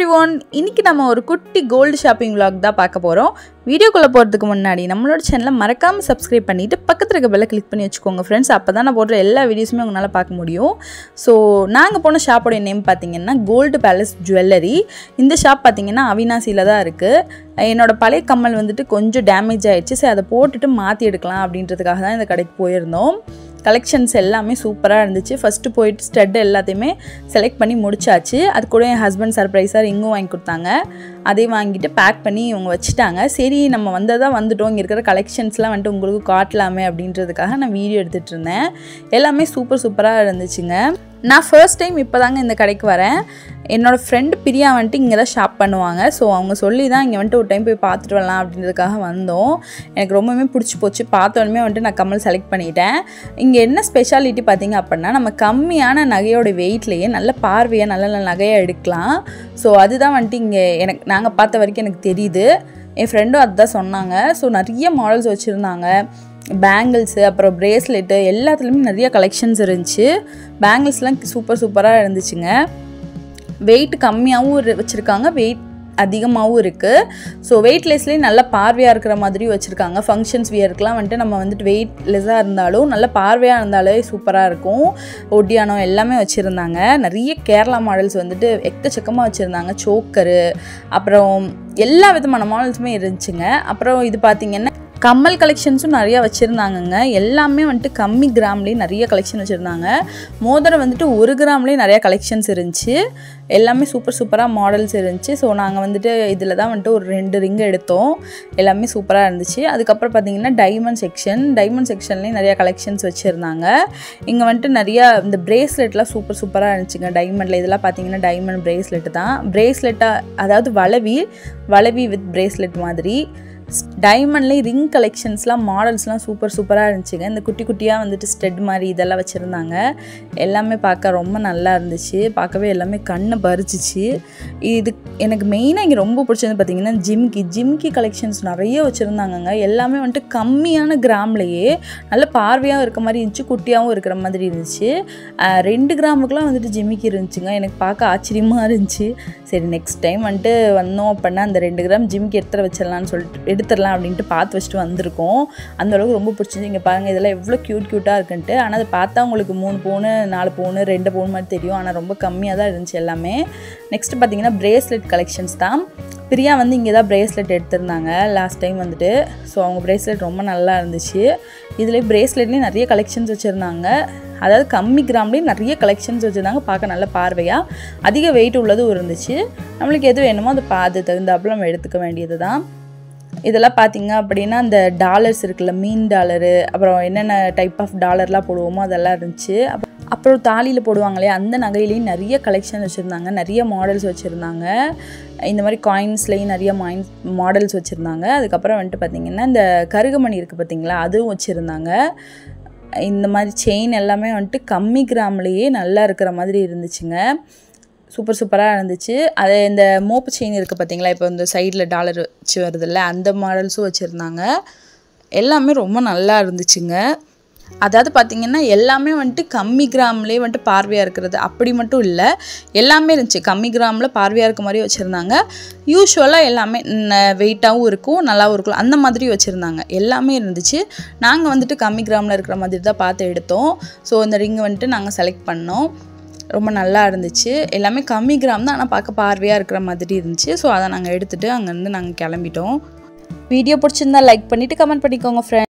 everyone, இன்னைக்கு நம்ம ஒரு குட்டி கோல்ட் ஷாப்பிங் vlog தான் பார்க்க போறோம். வீடியோக்குள்ள போறதுக்கு முன்னாடி நம்மளோட சேனலை மறக்காம subscribe பண்ணிட்டு பக்கத்துல இருக்க பெல்ல கிளிக் பண்ணி வச்சுக்கோங்க फ्रेंड्स. அப்பதான் நான் போடுற எல்லா வீடியோஸுமே உங்களால பார்க்க முடியும். சோ நாங்க போன ஷாப்போட நேம் பாத்தீங்கன்னா கோல்ட் பேலஸ் ஜுவல்லரி. இந்த ஷாப் பாத்தீங்கன்னா அவினாசில தான் இருக்கு. என்னோட பழைய கம்மல் வந்துட்டு கொஞ்சம் டேமேஜ் ஆயிடுச்சு. சோ அதை போட்டுட்டு மாத்தி எடுக்கலாம் அப்படின்றதுக்காக தான் இந்த கடைக்கு போயிருந்தோம். கலெக்ஷன்ஸ் எல்லாமே சூப்பராக இருந்துச்சு. ஃபஸ்ட்டு போயிட்டு ஸ்டட் எல்லாத்தையுமே செலக்ட் பண்ணி முடிச்சாச்சு. அது கூட என் ஹஸ்பண்ட் சர்ப்ரைஸாக ரிங்கும் வாங்கி கொடுத்தாங்க. அதையும் வாங்கிட்டு பேக் பண்ணி இவங்க வச்சுட்டாங்க. சரி நம்ம வந்ததான் வந்துட்டோம், இங்கே இருக்கிற கலெக்ஷன்ஸ்லாம் வந்துட்டு உங்களுக்கு காட்டலாமே அப்படின்றதுக்காக நான் வீடியோ எடுத்துகிட்டு இருந்தேன். எல்லாமே சூப்பராக இருந்துச்சுங்க. நான் ஃபர்ஸ்ட் டைம் இப்போ தாங்க இந்த கடைக்கு வரேன். என்னோடய ஃப்ரெண்டு பிரியா வந்துட்டு இங்கே தான் ஷாப் பண்ணுவாங்க. ஸோ அவங்க சொல்லி தான் இங்கே வந்துட்டு ஒரு டைம் போய் பார்த்துட்டு வரலாம் அப்படின்றதுக்காக வந்தோம். எனக்கு ரொம்பவுமே பிடிச்சி போச்சு. பார்த்தோன்னே வந்துட்டு நான் கம்மல் செலக்ட் பண்ணிட்டேன். இங்கே என்ன ஸ்பெஷாலிட்டி பார்த்தீங்க அப்படின்னா, நம்ம கம்மியான நகையோட வெயிட்லேயே நல்ல பார்வையாக நல்ல நல்ல நகையாக எடுக்கலாம். ஸோ அதுதான் வந்துட்டு இங்கே நாங்கள் பார்த்த வரைக்கும் எனக்கு தெரியுது. என் ஃப்ரெண்டும் அதுதான் சொன்னாங்க. ஸோ நிறைய மாடல்ஸ் வச்சுருந்தாங்க. பேங்கிள்ஸு, அப்புறம் ப்ரேஸ்லெட்டு, எல்லாத்துலேயுமே நிறைய கலெக்ஷன்ஸ் இருந்துச்சு. பேங்கிள்ஸ்லாம் சூப்பராக இருந்துச்சுங்க. வெயிட் கம்மியாகவும் வச்சுருக்காங்க, வெயிட் அதிகமாகவும் இருக்குது. ஸோ வெயிட்லெஸ்லேயே நல்ல பார்வையாக இருக்கிற மாதிரி வச்சுருக்காங்க. ஃபங்க்ஷன்ஸ் வியருக்குலாம் வந்துட்டு நம்ம வந்துட்டு வெயிட்லெஸ்ஸாக இருந்தாலும் நல்ல பார்வையாக இருந்தாலே சூப்பராக இருக்கும். ஒட்டியானம் எல்லாமே வச்சுருந்தாங்க. நிறைய கேரளா மாடல்ஸ் வந்துட்டு எக்கச்சக்கமாக வச்சுருந்தாங்க. சோக்கரு, அப்புறம் எல்லா விதமான மாடல்ஸுமே இருந்துச்சுங்க. அப்புறம் இது பார்த்திங்கன்னா கம்மல் கலெக்ஷன்ஸும் நிறையா வச்சுருந்தாங்கங்க. எல்லாமே வந்துட்டு கம்மி கிராம்லேயே நிறைய கலெக்ஷன் வச்சுருந்தாங்க. மோதிரம் வந்துட்டு 1 கிராம்லேயே நிறையா கலெக்ஷன்ஸ் இருந்துச்சு. எல்லாமே சூப்பராக மாடல்ஸ் இருந்துச்சு. ஸோ நாங்கள் வந்துட்டு இதில் தான் வந்துட்டு ஒரு 2 ரிங்கு எடுத்தோம். எல்லாமே சூப்பராக இருந்துச்சு. அதுக்கப்புறம் பார்த்திங்கன்னா டைமண்ட் செக்ஷன்லேயும் நிறையா கலெக்ஷன்ஸ் வச்சுருந்தாங்க. இங்கே வந்துட்டு நிறையா இந்த ப்ரேஸ்லெட்லாம் சூப்பராக இருந்துச்சுங்க. டைமண்டில் இதெல்லாம் பார்த்திங்கன்னா டைமண்ட் ப்ரேஸ்லெட்டு தான். ப்ரேஸ்லெட்டாக அதாவது வளவி வித் ப்ரேஸ்லெட் மாதிரி. டைமண்ட்லேயும் ரிங் கலெக்ஷன்ஸ்லாம் மாடல்ஸ்லாம் சூப்பராக இருந்துச்சுங்க. இந்த குட்டியாக வந்துட்டு ஸ்டெட் மாதிரி இதெல்லாம் வச்சுருந்தாங்க. எல்லாமே பார்க்க ரொம்ப நல்லா இருந்துச்சு. பார்க்கவே எல்லாமே கண்ணை பறிச்சிச்சு. இது எனக்கு மெயினாக இங்கே ரொம்ப பிடிச்சது பார்த்திங்கன்னா ஜிம்கி கலெக்ஷன்ஸ் நிறைய வச்சுருந்தாங்கங்க. எல்லாமே வந்துட்டு கம்மியான கிராம்லேயே நல்ல பார்வையாகவும் இருக்க மாதிரி இருந்துச்சு, குட்டியாகவும் இருக்கிற மாதிரி இருந்துச்சு. 2 கிராமுக்குலாம் வந்துட்டு ஜிமிக்கி இருந்துச்சுங்க. எனக்கு பார்க்க ஆச்சரியமாக இருந்துச்சு. சரி நெக்ஸ்ட் டைம் வந்துட்டு வந்தோம் அப்படின்னா அந்த 2 கிராம் ஜிமிக்கி எடுத்துடலாம் அப்படின்ட்டு பார்த்து வச்சுட்டு வந்திருக்கோம். அந்தளவுக்கு ரொம்ப பிடிச்சிருந்து. இங்கே பாருங்கள், இதெல்லாம் எவ்வளோ க்யூட்டாக இருக்குன்ட்டு. ஆனால் அதை பார்த்தா உங்களுக்கு 3 பவுனு 4 பவுனு 2 பவுன் மாதிரி தெரியும். ஆனால் ரொம்ப கம்மியாக தான் இருந்துச்சு எல்லாமே. நெக்ஸ்ட்டு பார்த்தீங்கன்னா ப்ரேஸ்லெட் கலெக்ஷன்ஸ் தான். பிரியா வந்து இங்கே தான் ப்ரேஸ்லெட் எடுத்திருந்தாங்க லாஸ்ட் டைம் வந்துட்டு. ஸோ அவங்க ப்ரேஸ்லெட் ரொம்ப நல்லா இருந்துச்சு. இதுலேயே ப்ரேஸ்லெட்லேயும் நிறைய கலெக்ஷன்ஸ் வச்சுருந்தாங்க. அதாவது கம்மி கிராம்லேயும் நிறைய கலெக்ஷன்ஸ் வச்சுருந்தாங்க. பார்க்க நல்ல பார்வையாக அதிக வெயிட் உள்ளதும் இருந்துச்சு. நம்மளுக்கு எது வேணுமோ அது தகுந்தாப்புல நம்ம எடுத்துக்க வேண்டியது தான். இதெல்லாம் பார்த்திங்க அப்படின்னா அந்த டாலர்ஸ் இருக்குல்ல, மீன் டாலரு, அப்புறம் என்னென்ன டைப் ஆஃப் டாலர்லாம் போடுவோமோ அதெல்லாம் இருந்துச்சு. அப்புறம் தாலியில் போடுவாங்களே அந்த நகையிலையும் நிறைய கலெக்ஷன் வச்சுருந்தாங்க. நிறைய மாடல்ஸ் வச்சுருந்தாங்க. இந்த மாதிரி காயின்ஸ்லேயும் நிறைய மாடல்ஸ் வச்சுருந்தாங்க. அதுக்கப்புறம் வந்துட்டு பார்த்திங்கன்னா இந்த கருகமணி இருக்குது பார்த்திங்களா, அதுவும் வச்சுருந்தாங்க. இந்த மாதிரி செயின் எல்லாமே வந்துட்டு கம்மி கிராம்லேயே நல்லா இருக்கிற மாதிரி இருந்துச்சுங்க. சூப்பராக இருந்துச்சு. அது இந்த மோப்பு செயின் இருக்குது பார்த்திங்களா, இப்போ இந்த சைடில் டாலர் வச்சு வருதில்ல, அந்த மாடல்ஸும் வச்சுருந்தாங்க. எல்லாமே ரொம்ப நல்லா இருந்துச்சுங்க. அதாவது பார்த்திங்கன்னா எல்லாமே வந்துட்டு கம்மி கிராம்லேயே வந்துட்டு பார்வையாக இருக்கிறது அப்படி மட்டும் இல்லை, எல்லாமே இருந்துச்சு. கம்மி கிராமில் பார்வையாக இருக்க மாதிரி வச்சுருந்தாங்க. யூஸ்வலாக எல்லாமே வெயிட்டாகவும் இருக்கும், நல்லாவும் இருக்கும், அந்த மாதிரி வச்சுருந்தாங்க. எல்லாமே இருந்துச்சு. நாங்கள் வந்துட்டு கம்மி கிராமில் இருக்கிற மாதிரி தான் பார்த்து எடுத்தோம். ஸோ இந்த ரிங்கை வந்துட்டு நாங்கள் செலக்ட் பண்ணோம். ரொம்ப நல்லா இருந்துச்சு. எல்லாமே கம்மி கிராம் தான், ஆனால் பார்க்க பார்வையாக இருக்கிற மாதிரி இருந்துச்சு. ஸோ அதை நாங்கள் எடுத்துகிட்டு அங்கேருந்து நாங்கள் கிளம்பிட்டோம். வீடியோ பிடிச்சிருந்தா லைக் பண்ணிவிட்டு கமெண்ட் பண்ணிக்கோங்க ஃப்ரெண்ட்ஸ்.